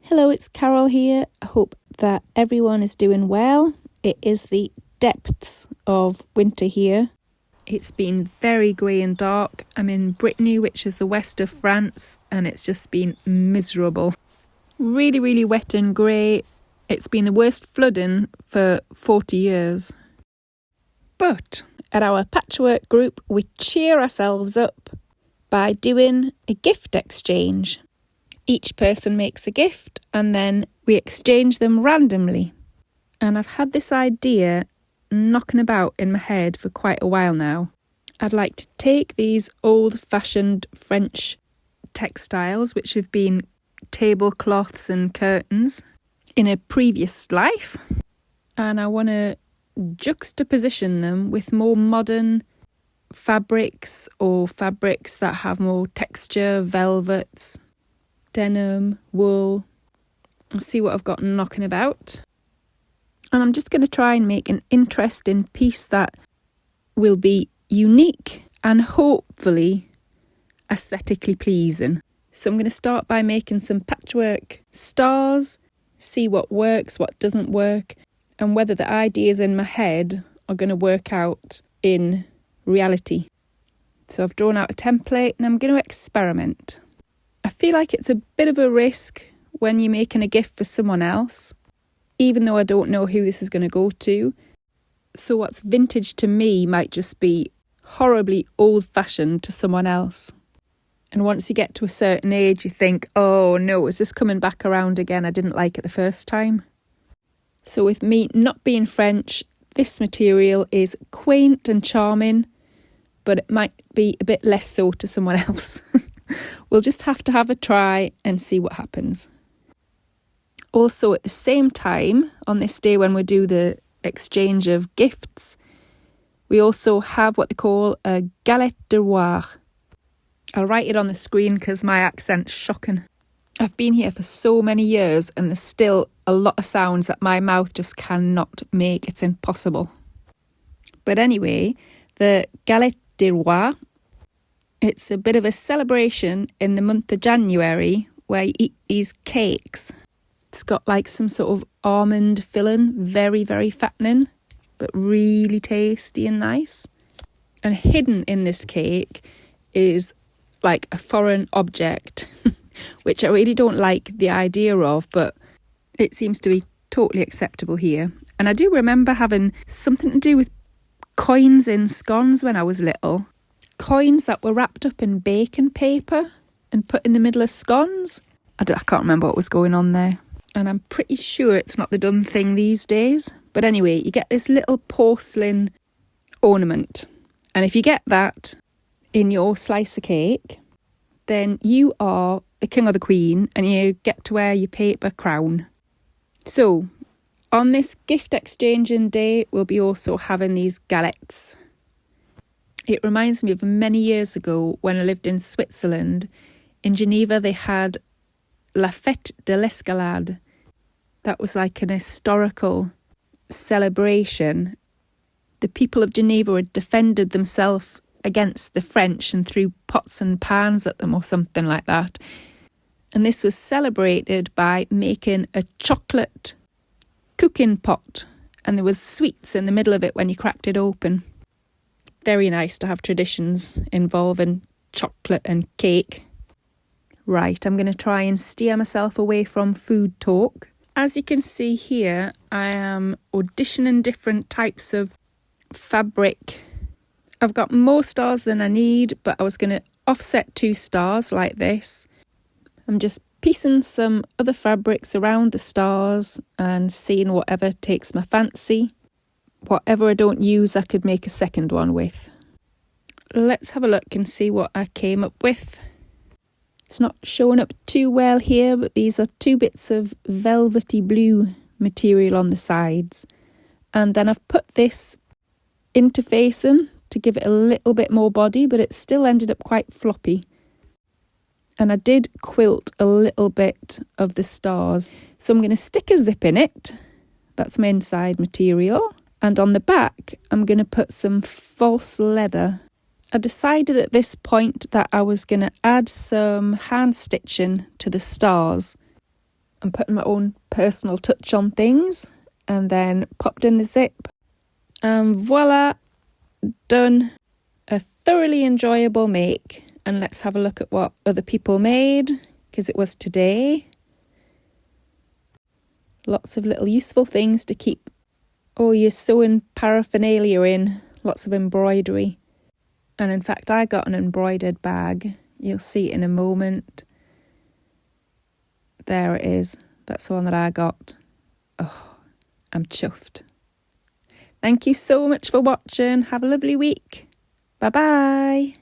Hello, it's Carol here. I hope that everyone is doing well. It is the depths of winter here. It's been very grey and dark. I'm in Brittany, which is the west of France, and it's just been miserable. Really, really wet and grey. It's been the worst flooding for 40 years. But at our patchwork group, we cheer ourselves up by doing a gift exchange. Each person makes a gift and then we exchange them randomly. And I've had this idea knocking about in my head for quite a while now. I'd like to take these old-fashioned French textiles, which have been tablecloths and curtains in a previous life, and I want to juxtaposition them with more modern fabrics or fabrics that have more texture, velvets, denim, wool, and see what I've got knocking about. And I'm just going to try and make an interesting piece that will be unique and hopefully aesthetically pleasing. So I'm going to start by making some patchwork stars, see what works, what doesn't work, and whether the ideas in my head are going to work out in reality. So I've drawn out a template and I'm going to experiment. I feel like it's a bit of a risk when you're making a gift for someone else, even though I don't know who this is going to go to. So what's vintage to me might just be horribly old-fashioned to someone else. And once you get to a certain age, you think, oh no, is this coming back around again? I didn't like it the first time. So with me not being French, this material is quaint and charming, but it might be a bit less so to someone else. We'll just have to have a try and see what happens. Also, at the same time, on this day when we do the exchange of gifts, we also have what they call a galette de roi. I'll write it on the screen because my accent's shocking. I've been here for so many years and there's still a lot of sounds that my mouth just cannot make. It's impossible. But anyway, the galette de roi, it's a bit of a celebration in the month of January where you eat these cakes. It's got like some sort of almond filling, very, very fattening, but really tasty and nice. And hidden in this cake is like a foreign object, which I really don't like the idea of, but it seems to be totally acceptable here. And I do remember having something to do with coins in scones when I was little. Coins that were wrapped up in baking paper and put in the middle of scones. I can't remember what was going on there. And I'm pretty sure it's not the done thing these days. But anyway, you get this little porcelain ornament. And if you get that in your slice of cake, then you are the king or the queen and you get to wear your paper crown. So, on this gift exchanging day, we'll be also having these galettes. It reminds me of many years ago when I lived in Switzerland. In Geneva, they had La Fête de l'Escalade. That was like an historical celebration. The people of Geneva had defended themselves against the French and threw pots and pans at them or something like that. And this was celebrated by making a chocolate cooking pot. And there was sweets in the middle of it when you cracked it open. Very nice to have traditions involving chocolate and cake. Right, I'm going to try and steer myself away from food talk. As you can see here, I am auditioning different types of fabric. I've got more stars than I need, but I was going to offset 2 stars like this. I'm just piecing some other fabrics around the stars and seeing whatever takes my fancy. Whatever I don't use, I could make a second one with. Let's have a look and see what I came up with. It's not showing up too well here, but these are 2 bits of velvety blue material on the sides. And then I've put this interfacing to give it a little bit more body, but it still ended up quite floppy. And I did quilt a little bit of the stars. So I'm going to stick a zip in it. That's my inside material. And on the back, I'm going to put some false leather. I decided at this point that I was going to add some hand stitching to the stars. I'm putting my own personal touch on things, and then popped in the zip, and voila, done. A thoroughly enjoyable make. And let's have a look at what other people made, because it was today. Lots of little useful things to keep all your sewing paraphernalia in. Lots of embroidery. And in fact, I got an embroidered bag. You'll see it in a moment. There it is. That's the one that I got. Oh, I'm chuffed. Thank you so much for watching. Have a lovely week. Bye-bye.